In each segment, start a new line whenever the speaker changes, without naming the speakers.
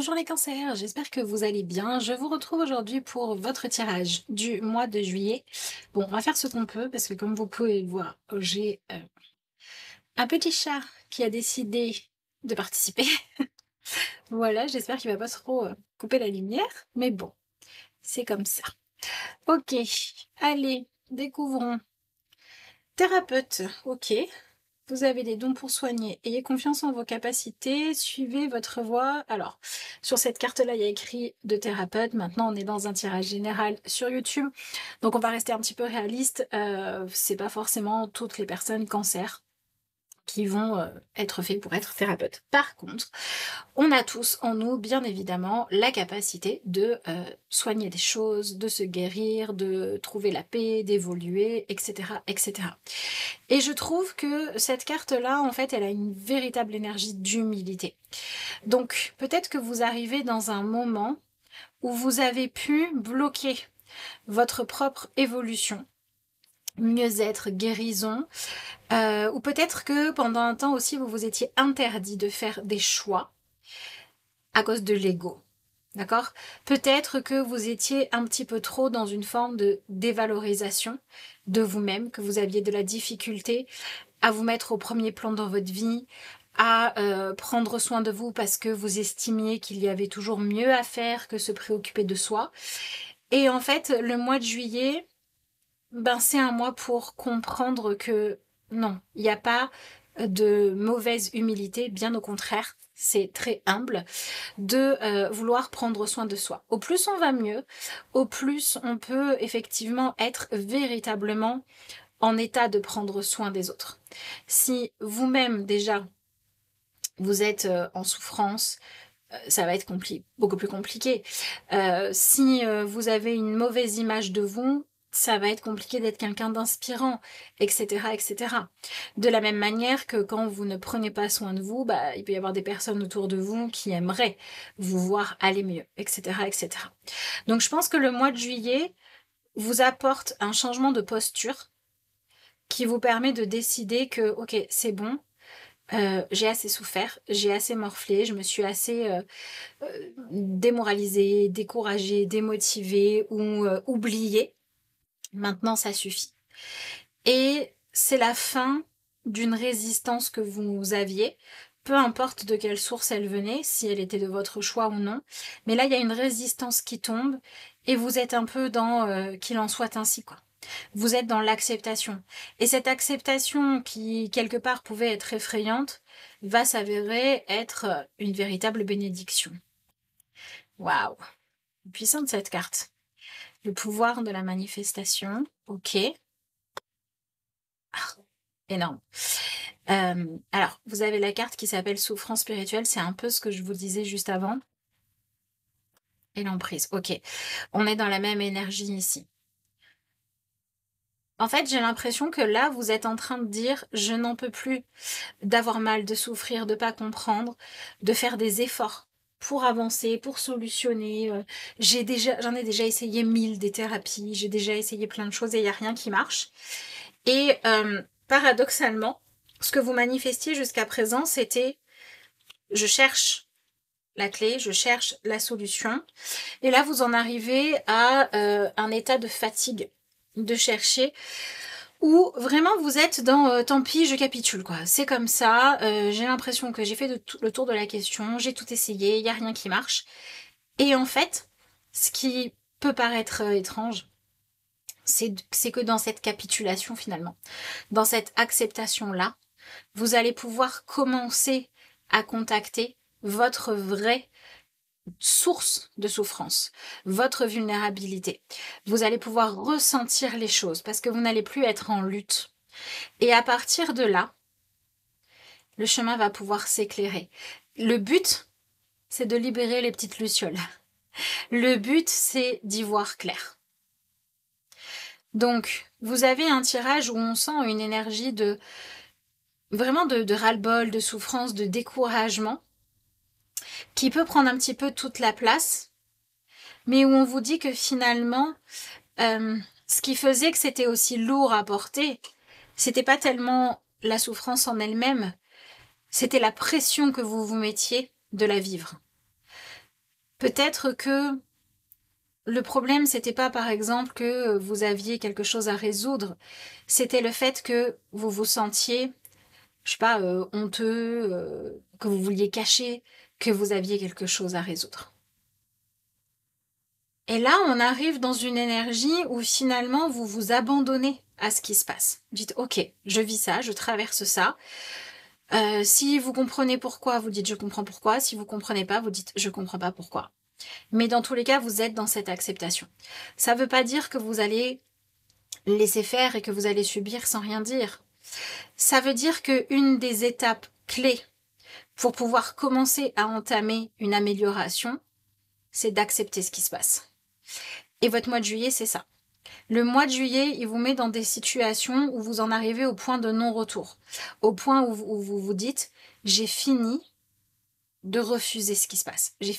Bonjour les cancers, j'espère que vous allez bien. Je vous retrouve aujourd'hui pour votre tirage du mois de juillet. Bon, on va faire ce qu'on peut parce que comme vous pouvez le voir, j'ai un petit chat qui a décidé de participer. Voilà, j'espère qu'il va pas trop couper la lumière, mais bon, c'est comme ça. Ok, allez, découvrons. Thérapeute, ok. Vous avez des dons pour soigner. Ayez confiance en vos capacités. Suivez votre voie. Alors, sur cette carte-là, il y a écrit de thérapeute. Maintenant, on est dans un tirage général sur YouTube. Donc, on va rester un petit peu réaliste. C'est pas forcément toutes les personnes cancer qui vont être faits pour être thérapeutes. Par contre, on a tous en nous, bien évidemment, la capacité de soigner des choses, de se guérir, de trouver la paix, d'évoluer, etc., etc. Et je trouve que cette carte-là, en fait, elle a une véritable énergie d'humilité. Donc, peut-être que vous arrivez dans un moment où vous avez pu bloquer votre propre évolution, mieux-être, guérison, ou peut-être que pendant un temps aussi, vous vous étiez interdit de faire des choix à cause de l'ego. D'accord? Peut-être que vous étiez un petit peu trop dans une forme de dévalorisation de vous-même, que vous aviez de la difficulté à vous mettre au premier plan dans votre vie, à prendre soin de vous parce que vous estimiez qu'il y avait toujours mieux à faire que se préoccuper de soi. Et en fait, le mois de juillet, ben c'est un mois pour comprendre que non, il n'y a pas de mauvaise humilité, bien au contraire. C'est très humble de vouloir prendre soin de soi. Au plus on va mieux, au plus on peut effectivement être véritablement en état de prendre soin des autres. Si vous-même déjà vous êtes en souffrance, ça va être beaucoup plus compliqué. Si vous avez une mauvaise image de vous, ça va être compliqué d'être quelqu'un d'inspirant, etc., etc. De la même manière que quand vous ne prenez pas soin de vous, bah, il peut y avoir des personnes autour de vous qui aimeraient vous voir aller mieux, etc., etc. Donc je pense que le mois de juillet vous apporte un changement de posture qui vous permet de décider que, ok, c'est bon, j'ai assez souffert, j'ai assez morflé, je me suis assez démoralisée, découragée, démotivée ou oubliée. Maintenant, ça suffit. Et c'est la fin d'une résistance que vous aviez, peu importe de quelle source elle venait, si elle était de votre choix ou non. Mais là, il y a une résistance qui tombe et vous êtes un peu dans qu'il en soit ainsi, quoi. Vous êtes dans l'acceptation. Et cette acceptation qui, quelque part, pouvait être effrayante, va s'avérer être une véritable bénédiction. Waouh! Puissante cette carte. Le pouvoir de la manifestation. Ok. Ah, énorme. Alors, vous avez la carte qui s'appelle souffrance spirituelle. C'est un peu ce que je vous disais juste avant. Et l'emprise. Ok. On est dans la même énergie ici. En fait, j'ai l'impression que là, vous êtes en train de dire « Je n'en peux plus d'avoir mal, de souffrir, de pas comprendre, de faire des efforts pour avancer, pour solutionner. J'en ai déjà essayé 1000 des thérapies, j'ai déjà essayé plein de choses et il n'y a rien qui marche. » Et paradoxalement, ce que vous manifestiez jusqu'à présent, c'était « Je cherche la clé, je cherche la solution. » Et là, vous en arrivez à un état de fatigue, de chercher, où vraiment vous êtes dans tant pis, je capitule, quoi. C'est comme ça, j'ai l'impression que j'ai fait le tour de la question, j'ai tout essayé, il n'y a rien qui marche. Et en fait, ce qui peut paraître étrange, c'est que dans cette capitulation finalement, dans cette acceptation-là, vous allez pouvoir commencer à contacter votre vraie source de souffrance, votre vulnérabilité. Vous allez pouvoir ressentir les choses parce que vous n'allez plus être en lutte. Et à partir de là, le chemin va pouvoir s'éclairer. Le but, c'est de libérer les petites lucioles. Le but, c'est d'y voir clair. Donc, vous avez un tirage où on sent une énergie de vraiment de ras-le-bol, de souffrance, de découragement, qui peut prendre un petit peu toute la place, mais où on vous dit que finalement, ce qui faisait que c'était aussi lourd à porter, c'était pas tellement la souffrance en elle-même, c'était la pression que vous vous mettiez de la vivre. Peut-être que le problème, c'était pas par exemple que vous aviez quelque chose à résoudre, c'était le fait que vous vous sentiez, je sais pas, honteux, que vous vouliez cacher que vous aviez quelque chose à résoudre. Et là, on arrive dans une énergie où finalement vous vous abandonnez à ce qui se passe. Vous dites, ok, je vis ça, je traverse ça. Si vous comprenez pourquoi, vous dites je comprends pourquoi. Si vous comprenez pas, vous dites je comprends pas pourquoi. Mais dans tous les cas, vous êtes dans cette acceptation. Ça ne veut pas dire que vous allez laisser faire et que vous allez subir sans rien dire. Ça veut dire qu'une des étapes clés pour pouvoir commencer à entamer une amélioration, c'est d'accepter ce qui se passe. Et votre mois de juillet, c'est ça. Le mois de juillet, il vous met dans des situations où vous en arrivez au point de non-retour. Au point où vous vous dites, j'ai fini de refuser ce qui se passe. J'ai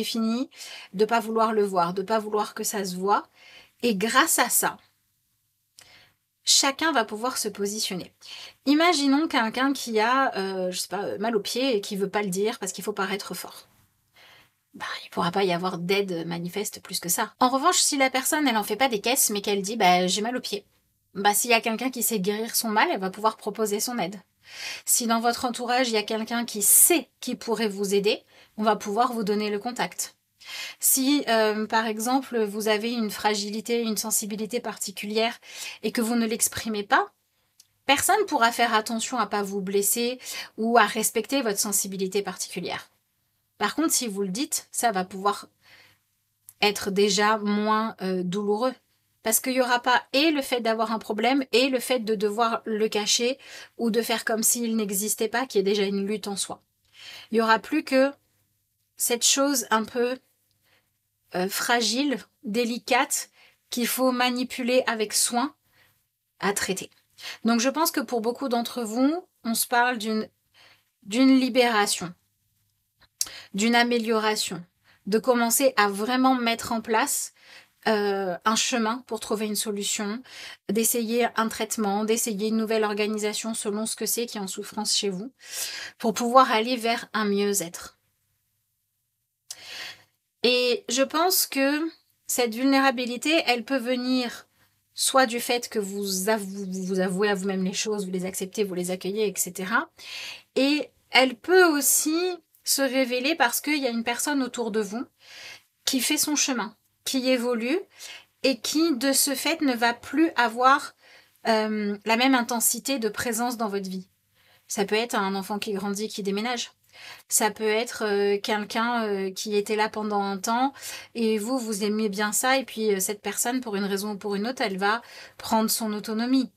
fini de pas vouloir le voir, de pas vouloir que ça se voit. Et grâce à ça, chacun va pouvoir se positionner. Imaginons quelqu'un qui a, je sais pas, mal au pied et qui veut pas le dire parce qu'il faut paraître fort. Bah, il pourra pas y avoir d'aide manifeste plus que ça. En revanche, si la personne, elle en fait pas des caisses, mais qu'elle dit, bah, j'ai mal au pied. Bah, s'il y a quelqu'un qui sait guérir son mal, elle va pouvoir proposer son aide. Si dans votre entourage, il y a quelqu'un qui sait qui pourrait vous aider, on va pouvoir vous donner le contact. Si, par exemple, vous avez une fragilité, une sensibilité particulière et que vous ne l'exprimez pas, personne ne pourra faire attention à ne pas vous blesser ou à respecter votre sensibilité particulière. Par contre, si vous le dites, ça va pouvoir être déjà moins douloureux. Parce qu'il n'y aura pas et le fait d'avoir un problème et le fait de devoir le cacher ou de faire comme s'il n'existait pas, qui est déjà une lutte en soi. Il n'y aura plus que cette chose un peu fragile, délicate, qu'il faut manipuler avec soin à traiter. Donc je pense que pour beaucoup d'entre vous, on se parle d'une libération, d'une amélioration, de commencer à vraiment mettre en place un chemin pour trouver une solution, d'essayer un traitement, d'essayer une nouvelle organisation selon ce que c'est qui est en souffrance chez vous, pour pouvoir aller vers un mieux-être. Et je pense que cette vulnérabilité, elle peut venir soit du fait que vous avouez à vous-même les choses, vous les acceptez, vous les accueillez, etc. Et elle peut aussi se révéler parce qu'il y a une personne autour de vous qui fait son chemin, qui évolue et qui, de ce fait, ne va plus avoir la même intensité de présence dans votre vie. Ça peut être un enfant qui grandit, qui déménage. Ça peut être quelqu'un qui était là pendant un temps et vous aimez bien ça et puis cette personne, pour une raison ou pour une autre, elle va prendre son autonomie.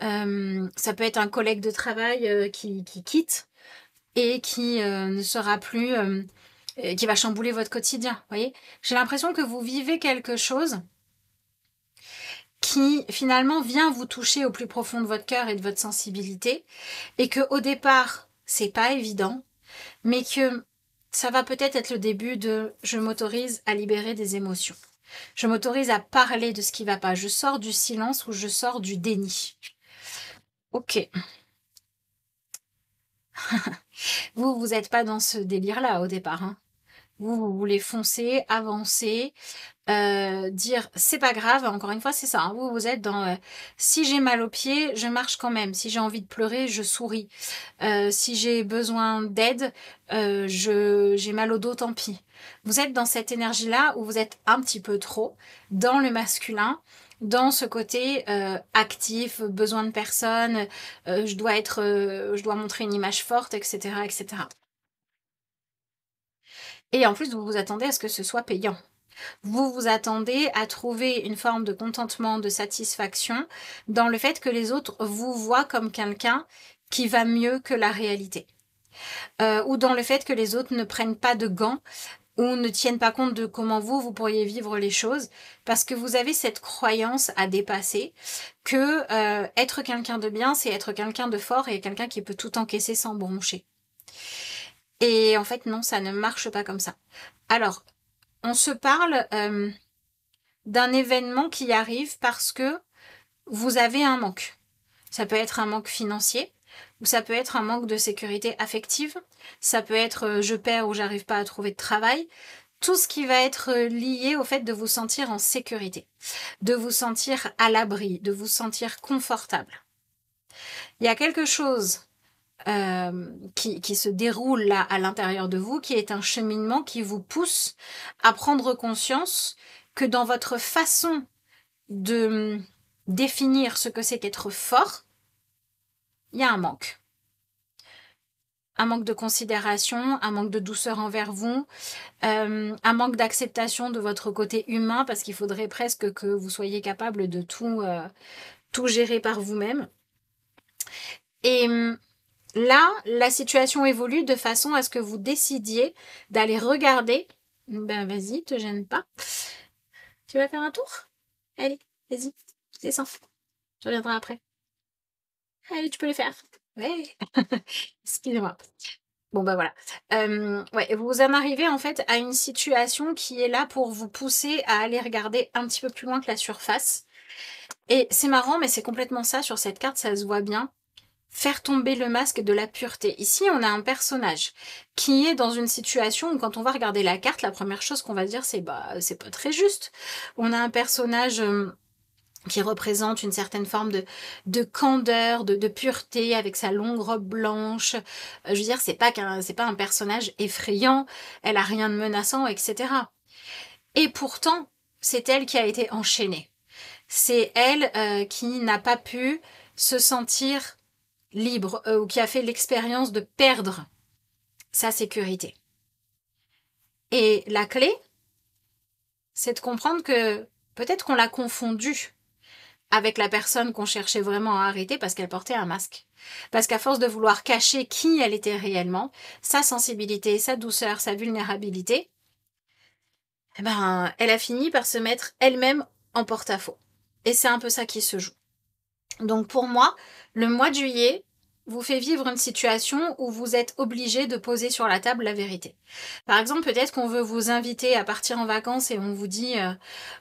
Ça peut être un collègue de travail qui quitte et qui ne sera plus... qui va chambouler votre quotidien, voyez. J'ai l'impression que vous vivez quelque chose qui finalement vient vous toucher au plus profond de votre cœur et de votre sensibilité et que au départ, c'est pas évident, mais que ça va peut-être être le début de je m'autorise à libérer des émotions. Je m'autorise à parler de ce qui va pas. Je sors du silence ou je sors du déni. Ok. Vous n'êtes pas dans ce délire-là au départ. Hein. Vous voulez foncer, avancer, dire c'est pas grave. Encore une fois, c'est ça. Hein. Vous êtes dans si j'ai mal aux pieds, je marche quand même. Si j'ai envie de pleurer, je souris. Si j'ai besoin d'aide, j'ai mal au dos, tant pis. Vous êtes dans cette énergie-là où vous êtes un petit peu trop dans le masculin, dans ce côté actif, besoin de personne, je dois montrer une image forte, etc., etc. Et en plus, vous vous attendez à ce que ce soit payant. Vous vous attendez à trouver une forme de contentement, de satisfaction dans le fait que les autres vous voient comme quelqu'un qui va mieux que la réalité. Ou dans le fait que les autres ne prennent pas de gants ou ne tiennent pas compte de comment vous pourriez vivre les choses, parce que vous avez cette croyance à dépasser que être quelqu'un de bien, c'est être quelqu'un de fort et quelqu'un qui peut tout encaisser sans broncher. Et en fait, non, ça ne marche pas comme ça. Alors, on se parle d'un événement qui arrive parce que vous avez un manque. Ça peut être un manque financier, ou ça peut être un manque de sécurité affective, ça peut être je perds ou j'arrive pas à trouver de travail, tout ce qui va être lié au fait de vous sentir en sécurité, de vous sentir à l'abri, de vous sentir confortable. Il y a quelque chose qui se déroule là à l'intérieur de vous, qui est un cheminement qui vous pousse à prendre conscience que dans votre façon de définir ce que c'est qu'être fort, il y a un manque. Un manque de considération, un manque de douceur envers vous, un manque d'acceptation de votre côté humain, parce qu'il faudrait presque que vous soyez capable de tout gérer par vous-même. Et là, la situation évolue de façon à ce que vous décidiez d'aller regarder. Ben vas-y, te gêne pas. Tu vas faire un tour? Allez, vas-y, descends. Je reviendrai après. Allez, tu peux le faire. Ouais. Excusez-moi. Bon bah voilà. Ouais, vous en arrivez en fait à une situation qui est là pour vous pousser à aller regarder un petit peu plus loin que la surface. Et c'est marrant, mais c'est complètement ça sur cette carte, ça se voit bien. Faire tomber le masque de la pureté. Ici, on a un personnage qui est dans une situation où quand on va regarder la carte, la première chose qu'on va dire, c'est bah c'est pas très juste. On a un personnage qui représente une certaine forme de candeur, de pureté, avec sa longue robe blanche. Je veux dire, c'est pas un personnage effrayant, elle a rien de menaçant, etc. Et pourtant, c'est elle qui a été enchaînée. C'est elle qui n'a pas pu se sentir libre ou qui a fait l'expérience de perdre sa sécurité. Et la clé, c'est de comprendre que peut-être qu'on l'a confondue avec la personne qu'on cherchait vraiment à arrêter parce qu'elle portait un masque. Parce qu'à force de vouloir cacher qui elle était réellement, sa sensibilité, sa douceur, sa vulnérabilité, eh ben, elle a fini par se mettre elle-même en porte-à-faux. Et c'est un peu ça qui se joue. Donc pour moi, le mois de juillet vous fait vivre une situation où vous êtes obligé de poser sur la table la vérité. Par exemple, peut-être qu'on veut vous inviter à partir en vacances et on vous dit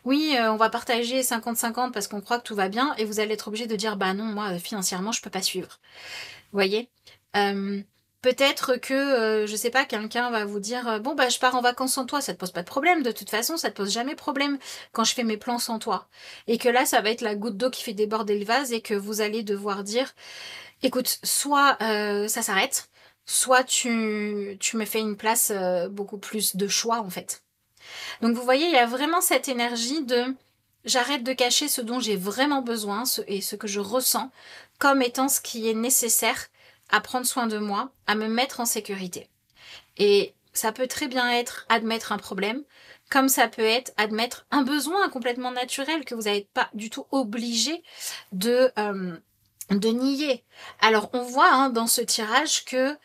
oui, on va partager 50-50 parce qu'on croit que tout va bien et vous allez être obligé de dire bah non, moi financièrement je peux pas suivre. Vous voyez. Peut-être que, je sais pas, quelqu'un va vous dire bon bah je pars en vacances sans toi, ça te pose pas de problème, de toute façon ça te pose jamais problème quand je fais mes plans sans toi. Et que là ça va être la goutte d'eau qui fait déborder le vase et que vous allez devoir dire écoute, soit ça s'arrête, soit tu me fais une place beaucoup plus de choix en fait. Donc vous voyez, il y a vraiment cette énergie de j'arrête de cacher ce dont j'ai vraiment besoin et ce que je ressens comme étant ce qui est nécessaire à prendre soin de moi, à me mettre en sécurité. Et ça peut très bien être admettre un problème, comme ça peut être admettre un besoin complètement naturel que vous n'êtes pas du tout obligé de nier. Alors on voit dans ce tirage que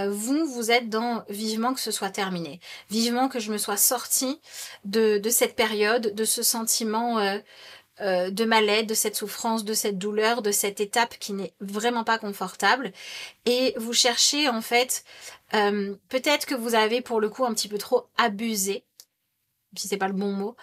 vous êtes dans vivement que ce soit terminé, vivement que je me sois sortie de cette période, de ce sentiment de mal-être, de cette souffrance, de cette douleur, de cette étape qui n'est vraiment pas confortable. Et vous cherchez en fait, peut-être que vous avez pour le coup un petit peu trop abusé, si c'est pas le bon mot,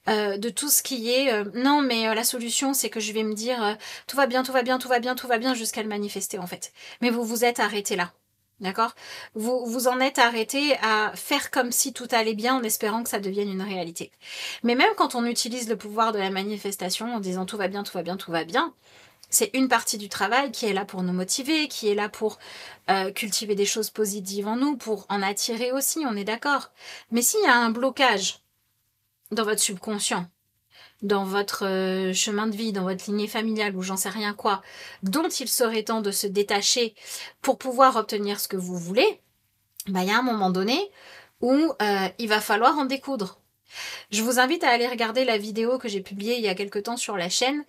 de tout ce qui est non mais la solution c'est que je vais me dire tout va bien, tout va bien, tout va bien, tout va bien jusqu'à le manifester en fait. Mais vous vous êtes arrêté là. D'accord? Vous en êtes arrêté à faire comme si tout allait bien en espérant que ça devienne une réalité. Mais même quand on utilise le pouvoir de la manifestation en disant tout va bien, tout va bien, tout va bien, c'est une partie du travail qui est là pour nous motiver, qui est là pour cultiver des choses positives en nous, pour en attirer aussi, on est d'accord. Mais s'il y a un blocage dans votre subconscient, dans votre chemin de vie, dans votre lignée familiale ou j'en sais rien quoi, dont il serait temps de se détacher pour pouvoir obtenir ce que vous voulez, bah, il y a un moment donné où il va falloir en découdre. Je vous invite à aller regarder la vidéo que j'ai publiée il y a quelque temps sur la chaîne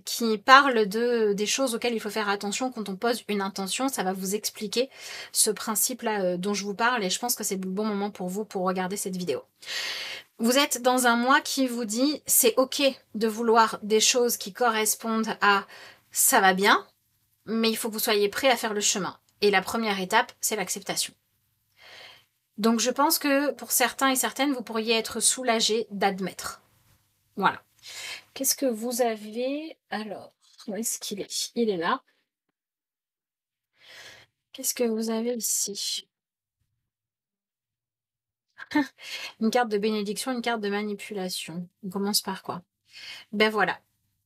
qui parle des choses auxquelles il faut faire attention quand on pose une intention. Ça va vous expliquer ce principe-là dont je vous parle et je pense que c'est le bon moment pour vous pour regarder cette vidéo. Vous êtes dans un mois qui vous dit c'est ok de vouloir des choses qui correspondent à ça va bien, mais il faut que vous soyez prêt à faire le chemin. Et la première étape, c'est l'acceptation. Donc je pense que pour certains et certaines, vous pourriez être soulagés d'admettre. Voilà. Qu'est-ce que vous avez? Alors, où est-ce qu'il est? Il est là. Qu'est-ce que vous avez ici? Une carte de bénédiction, une carte de manipulation. On commence par quoi? Ben voilà.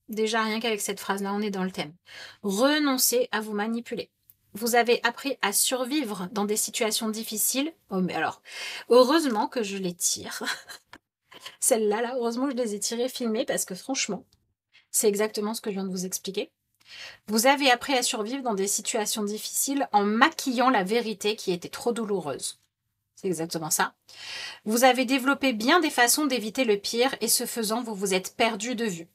Déjà, rien qu'avec cette phrase-là, on est dans le thème. Renoncez à vous manipuler. Vous avez appris à survivre dans des situations difficiles. Oh, mais alors, heureusement que je les tire. Celles-là, là, heureusement que je les ai tirées, filmées, parce que franchement, c'est exactement ce que je viens de vous expliquer. Vous avez appris à survivre dans des situations difficiles en maquillant la vérité qui était trop douloureuse. C'est exactement ça. Vous avez développé bien des façons d'éviter le pire et ce faisant, vous vous êtes perdu de vue.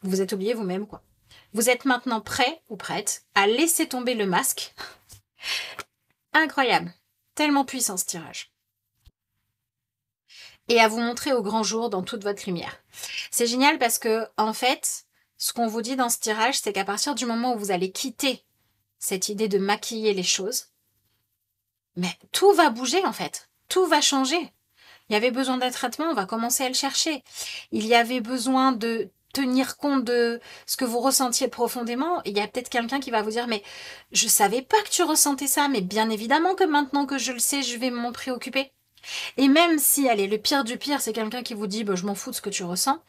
Vous vous êtes oublié vous-même, quoi. Vous êtes maintenant prêt ou prête à laisser tomber le masque. Incroyable. Tellement puissant ce tirage. Et à vous montrer au grand jour dans toute votre lumière. C'est génial parce que, en fait, ce qu'on vous dit dans ce tirage, c'est qu'à partir du moment où vous allez quitter cette idée de maquiller les choses, mais tout va bouger en fait. Tout va changer. Il y avait besoin d'un traitement, on va commencer à le chercher. Il y avait besoin de tenir compte de ce que vous ressentiez profondément. Il y a peut-être quelqu'un qui va vous dire, mais je savais pas que tu ressentais ça, mais bien évidemment que maintenant que je le sais, je vais m'en préoccuper. Et même si, allez, le pire du pire, c'est quelqu'un qui vous dit, bah, je m'en fous de ce que tu ressens,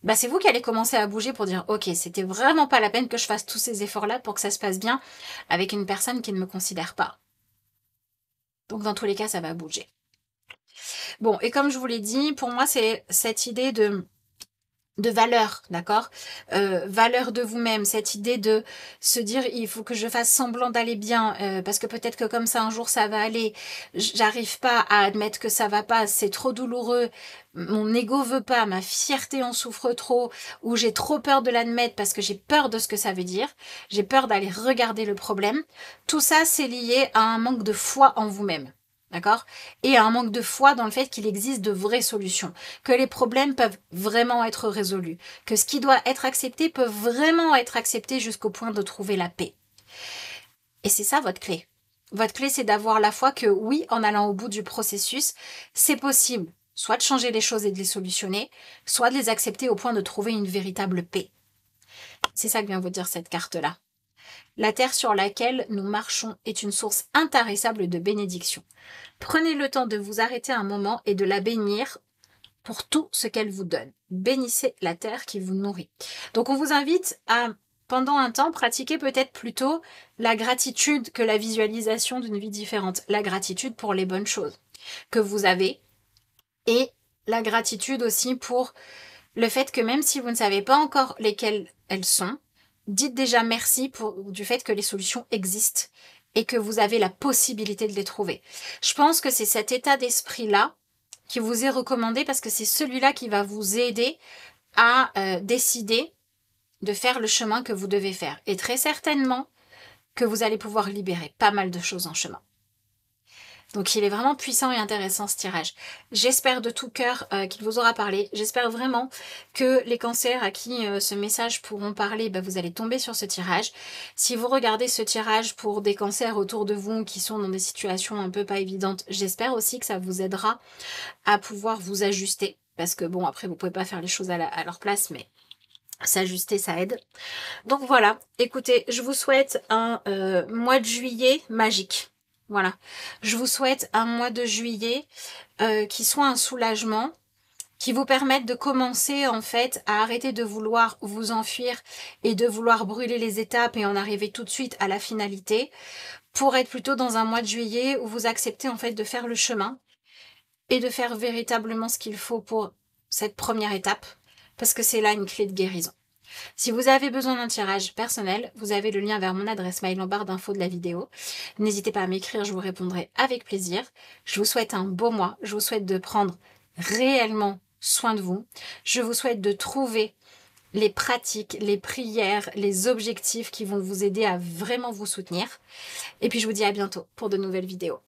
bah, c'est vous qui allez commencer à bouger pour dire, ok, c'était vraiment pas la peine que je fasse tous ces efforts-là pour que ça se passe bien avec une personne qui ne me considère pas. Donc dans tous les cas, ça va bouger. Bon, et comme je vous l'ai dit, pour moi, c'est cette idée de valeur, d'accord, valeur de vous-même, cette idée de se dire il faut que je fasse semblant d'aller bien parce que peut-être que comme ça un jour ça va aller, j'arrive pas à admettre que ça va pas, c'est trop douloureux, mon ego veut pas, ma fierté en souffre trop, ou j'ai trop peur de l'admettre parce que j'ai peur de ce que ça veut dire, j'ai peur d'aller regarder le problème. Tout ça c'est lié à un manque de foi en vous-même. D'accord? Et un manque de foi dans le fait qu'il existe de vraies solutions, que les problèmes peuvent vraiment être résolus, que ce qui doit être accepté peut vraiment être accepté jusqu'au point de trouver la paix. Et c'est ça votre clé. Votre clé, c'est d'avoir la foi que oui, en allant au bout du processus, c'est possible, soit de changer les choses et de les solutionner, soit de les accepter au point de trouver une véritable paix. C'est ça que vient vous dire cette carte-là. La terre sur laquelle nous marchons est une source intarissable de bénédiction. Prenez le temps de vous arrêter un moment et de la bénir pour tout ce qu'elle vous donne. Bénissez la terre qui vous nourrit. Donc on vous invite à, pendant un temps, pratiquer peut-être plutôt la gratitude que la visualisation d'une vie différente. La gratitude pour les bonnes choses que vous avez et la gratitude aussi pour le fait que même si vous ne savez pas encore lesquelles elles sont, dites déjà merci du fait que les solutions existent et que vous avez la possibilité de les trouver. Je pense que c'est cet état d'esprit-là qui vous est recommandé parce que c'est celui-là qui va vous aider à décider de faire le chemin que vous devez faire. Et très certainement que vous allez pouvoir libérer pas mal de choses en chemin. Donc il est vraiment puissant et intéressant ce tirage. J'espère de tout cœur qu'il vous aura parlé. J'espère vraiment que les cancers à qui ce message pourront parler, vous allez tomber sur ce tirage. Si vous regardez ce tirage pour des cancers autour de vous qui sont dans des situations un peu pas évidentes, j'espère aussi que ça vous aidera à pouvoir vous ajuster. Parce que bon, après vous pouvez pas faire les choses à leur place, mais s'ajuster ça aide. Donc voilà, écoutez, je vous souhaite un mois de juillet magique. Voilà, je vous souhaite un mois de juillet qui soit un soulagement, qui vous permette de commencer en fait à arrêter de vouloir vous enfuir et de vouloir brûler les étapes et en arriver tout de suite à la finalité, pour être plutôt dans un mois de juillet où vous acceptez en fait de faire le chemin et de faire véritablement ce qu'il faut pour cette première étape, parce que c'est là une clé de guérison. Si vous avez besoin d'un tirage personnel, vous avez le lien vers mon adresse mail en barre d'infos de la vidéo. N'hésitez pas à m'écrire, je vous répondrai avec plaisir. Je vous souhaite un beau mois. Je vous souhaite de prendre réellement soin de vous. Je vous souhaite de trouver les pratiques, les prières, les objectifs qui vont vous aider à vraiment vous soutenir. Et puis je vous dis à bientôt pour de nouvelles vidéos.